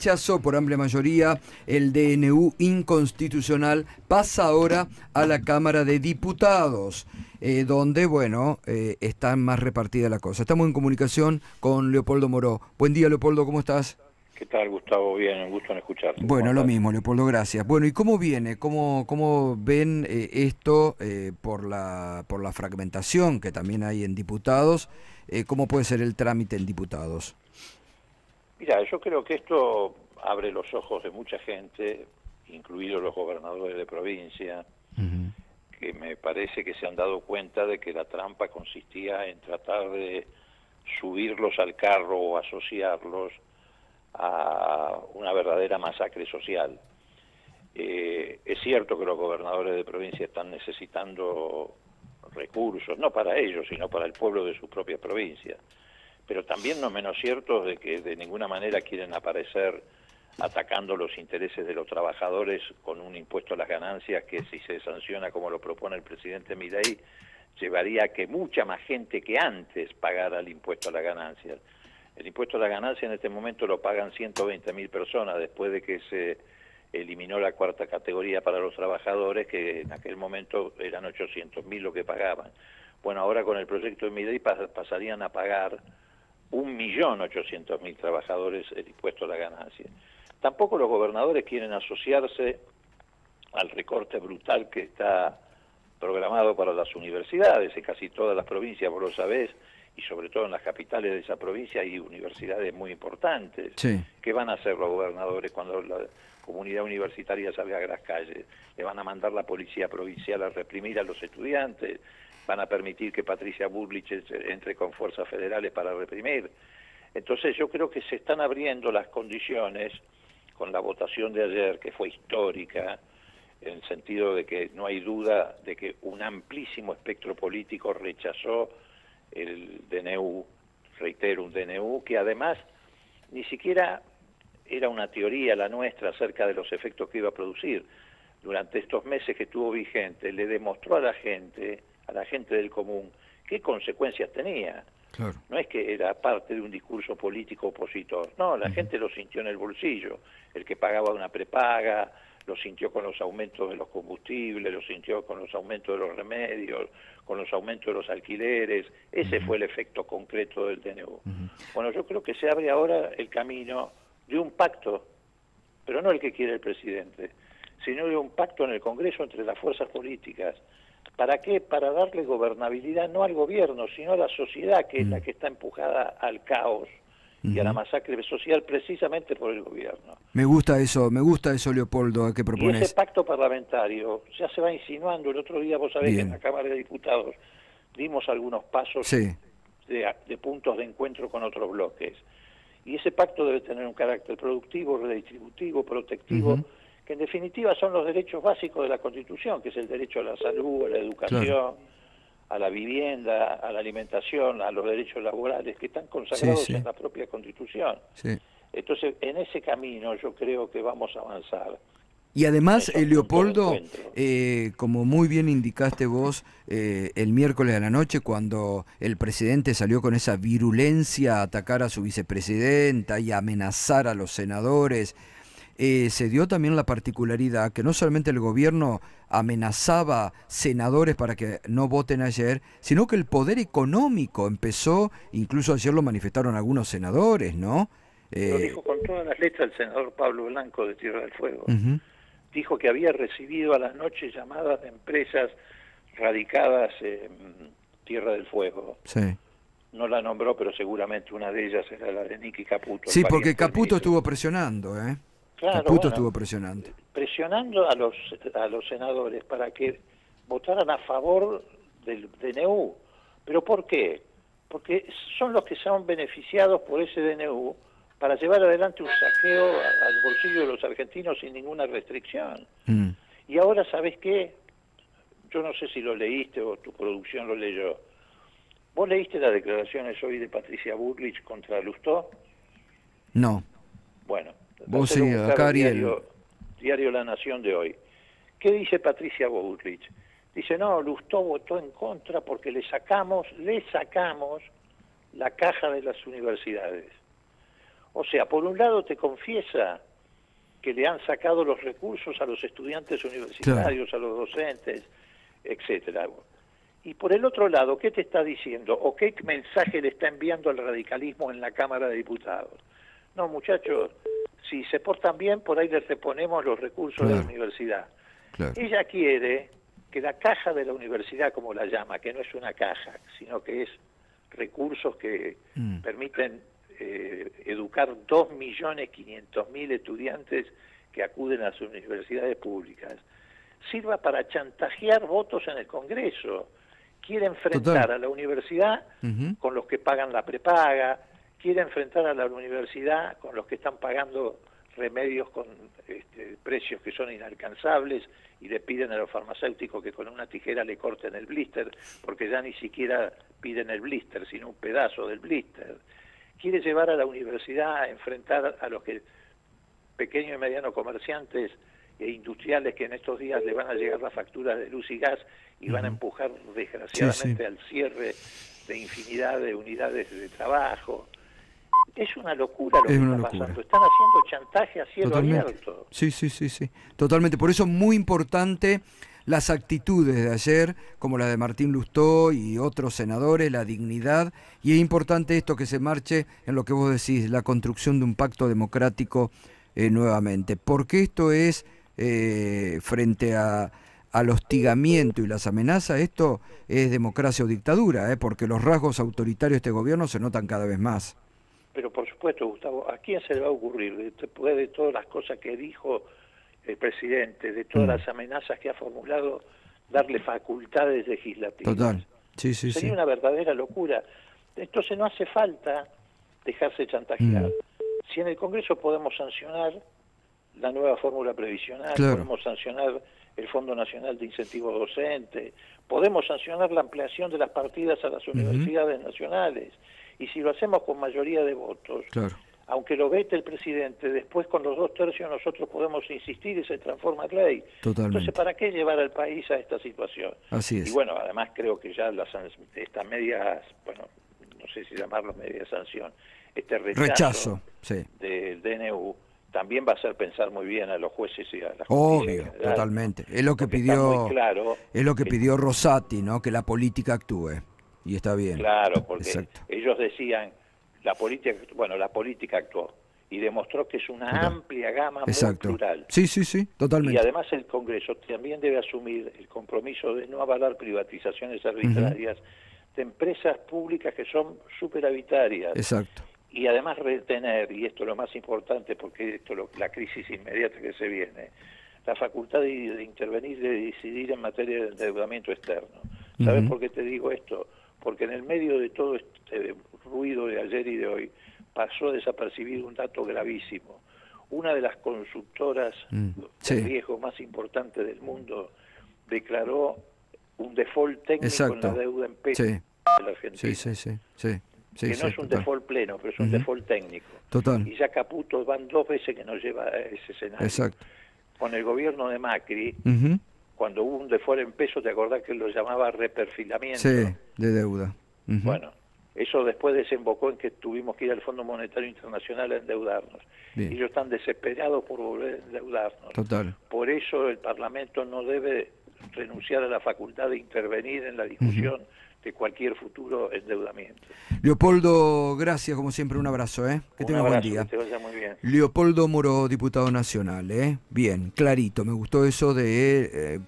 rechazó por amplia mayoría el DNU inconstitucional, pasa ahora a la Cámara de Diputados, donde, bueno, está más repartida la cosa. Estamos en comunicación con Leopoldo Moró. Buen día, Leopoldo, ¿cómo estás? ¿Qué tal, Gustavo? Bien, un gusto en escucharte. Bueno, lo mismo, Leopoldo, gracias. Bueno, ¿y cómo viene? ¿Cómo ven esto por la fragmentación que también hay en diputados? ¿Cómo puede ser el trámite en diputados? Mira, yo creo que esto abre los ojos de mucha gente, incluidos los gobernadores de provincia, que me parece que se han dado cuenta de que la trampa consistía en tratar de subirlos al carro o asociarlos a una verdadera masacre social. Es cierto que los gobernadores de provincia están necesitando recursos, no para ellos, sino para el pueblo de su propia provincia, pero también no menos cierto de que de ninguna manera quieren aparecer atacando los intereses de los trabajadores con un impuesto a las ganancias que, si se sanciona como lo propone el presidente Milei, llevaría a que mucha más gente que antes pagara el impuesto a las ganancias. El impuesto a la ganancia en este momento lo pagan 120.000 personas después de que se eliminó la cuarta categoría para los trabajadores, que en aquel momento eran 800.000 lo que pagaban. Bueno, ahora con el proyecto de Milei pasarían a pagar 1.800.000 trabajadores el impuesto a la ganancia. Tampoco los gobernadores quieren asociarse al recorte brutal que está programado para las universidades. En casi todas las provincias, vos lo sabés, y sobre todo en las capitales de esa provincia hay universidades muy importantes. Sí. ¿Qué van a hacer los gobernadores cuando la comunidad universitaria salga a las calles? ¿Le van a mandar la policía provincial a reprimir a los estudiantes? ¿Van a permitir que Patricia Bullrich entre con fuerzas federales para reprimir? Entonces yo creo que se están abriendo las condiciones con la votación de ayer, que fue histórica, en el sentido de que no hay duda de que un amplísimo espectro político rechazó el DNU, reitero, un DNU que además ni siquiera era una teoría la nuestra acerca de los efectos que iba a producir. Durante estos meses que estuvo vigente, le demostró a la gente del común, qué consecuencias tenía. Claro. No es que era parte de un discurso político opositor, no, la gente lo sintió en el bolsillo. El que pagaba una prepaga, lo sintió con los aumentos de los combustibles, lo sintió con los aumentos de los remedios, con los aumentos de los alquileres. Ese fue el efecto concreto del DNU. Bueno, yo creo que se abre ahora el camino de un pacto, pero no el que quiere el presidente, sino de un pacto en el Congreso entre las fuerzas políticas. ¿Para qué? Para darle gobernabilidad no al gobierno, sino a la sociedad, que es la que está empujada al caos y a la masacre social precisamente por el gobierno. Me gusta eso, Leopoldo, que propones. Y ese pacto parlamentario ya se va insinuando. El otro día, vos sabés que en la Cámara de Diputados dimos algunos pasos de puntos de encuentro con otros bloques. Y ese pacto debe tener un carácter productivo, redistributivo, protectivo, que en definitiva son los derechos básicos de la Constitución, que es el derecho a la salud, a la educación, a la vivienda, a la alimentación, a los derechos laborales, que están consagrados en la propia Constitución. Entonces, en ese camino yo creo que vamos a avanzar. Y además, Leopoldo, como muy bien indicaste vos el miércoles a la noche, cuando el presidente salió con esa virulencia a atacar a su vicepresidenta y a amenazar a los senadores, se dio también la particularidad que no solamente el gobierno amenazaba senadores para que no voten ayer, sino que el poder económico empezó, incluso ayer lo manifestaron algunos senadores, ¿no? Lo dijo con todas las letras el senador Pablo Blanco de Tierra del Fuego. Dijo que había recibido a la noche llamadas de empresas radicadas en Tierra del Fuego. No la nombró, pero seguramente una de ellas era la de Nicky Caputo. Sí, porque Caputo estuvo presionando, Claro, Caputo estuvo presionando. Presionando a los senadores para que votaran a favor del DNU. ¿Pero por qué? Porque son los que son beneficiados por ese DNU para llevar adelante un saqueo al bolsillo de los argentinos sin ninguna restricción. Y ahora, ¿sabés qué? Yo no sé si lo leíste o tu producción lo leyó. ¿Vos leíste las declaraciones hoy de Patricia Bullrich contra Lustó? No. Bueno, vos sí, acá diario La Nación de hoy. ¿Qué dice Patricia Bullrich? Dice, no, Lustó votó en contra porque le sacamos la caja de las universidades. O sea, por un lado te confiesa que le han sacado los recursos a los estudiantes universitarios, a los docentes, etcétera. Y por el otro lado, ¿qué te está diciendo? ¿O qué mensaje le está enviando al radicalismo en la Cámara de Diputados? No, muchachos, si se portan bien, por ahí les reponemos los recursos de la universidad. Ella quiere que la caja de la universidad, como la llama, que no es una caja, sino que es recursos que permiten educar 2.500.000 estudiantes que acuden a sus universidades públicas, sirva para chantajear votos en el Congreso. Quiere enfrentar a la universidad con los que pagan la prepaga, quiere enfrentar a la universidad con los que están pagando remedios con precios que son inalcanzables y le piden a los farmacéuticos que con una tijera le corten el blister, porque ya ni siquiera piden el blister, sino un pedazo del blister. Quiere llevar a la universidad a enfrentar a los que pequeños y medianos comerciantes e industriales que en estos días le van a llegar las facturas de luz y gas y van a empujar desgraciadamente al cierre de infinidad de unidades de trabajo. Es una locura lo que está pasando. Están haciendo chantaje a cielo abierto. Sí, totalmente. Por eso es muy importante las actitudes de ayer, como la de Martín Lustó y otros senadores, la dignidad, y es importante esto que se marche en lo que vos decís, la construcción de un pacto democrático nuevamente. Porque esto es, frente al hostigamiento y las amenazas, esto es democracia o dictadura, porque los rasgos autoritarios de este gobierno se notan cada vez más. Pero por supuesto, Gustavo, ¿a quién se le va a ocurrir, después de todas las cosas que dijo el presidente, de todas las amenazas que ha formulado, darle facultades legislativas? Total, Sería una verdadera locura. Entonces no hace falta dejarse chantajear. Si en el Congreso podemos sancionar la nueva fórmula previsional, podemos sancionar el Fondo Nacional de Incentivos Docentes, podemos sancionar la ampliación de las partidas a las universidades nacionales, y si lo hacemos con mayoría de votos, aunque lo vete el presidente, después con los 2/3 nosotros podemos insistir y se transforma en ley. Entonces, ¿para qué llevar al país a esta situación? Así es. Y bueno, además creo que ya estas medias, bueno, no sé si llamarlo media sanción, este rechazo del DNU, también va a hacer pensar muy bien a los jueces y a la justicia. Obvio, totalmente. Es lo que pidió, es lo que pidió Rosati, ¿no? Que la política actúe. Y está bien. Claro, porque ellos decían, la política actuó y demostró que es una amplia gama muy plural. Sí, totalmente. Y además el Congreso también debe asumir el compromiso de no avalar privatizaciones arbitrarias de empresas públicas que son superavitarias. Y además retener, y esto es lo más importante porque esto es la crisis inmediata que se viene, la facultad de intervenir, de decidir en materia de endeudamiento externo. ¿Sabes por qué te digo esto? Porque en el medio de todo este ruido de ayer y de hoy pasó desapercibido un dato gravísimo. Una de las consultoras de riesgo más importantes del mundo declaró un default técnico en la deuda en pesos de la Argentina. Que no es un default pleno, pero es un default técnico. Y ya Caputo van 2 veces que nos lleva a ese escenario. Con el gobierno de Macri, cuando hubo un default en pesos, ¿te acordás que lo llamaba reperfilamiento? De deuda. Bueno, eso después desembocó en que tuvimos que ir al Fondo Monetario Internacional a endeudarnos. Y ellos están desesperados por volver a endeudarnos. Por eso el Parlamento no debe renunciar a la facultad de intervenir en la discusión de cualquier futuro endeudamiento. Leopoldo, gracias, como siempre, un abrazo, que tengas buen día. Que te vaya muy bien. Leopoldo Moro, diputado nacional, bien, clarito, me gustó eso de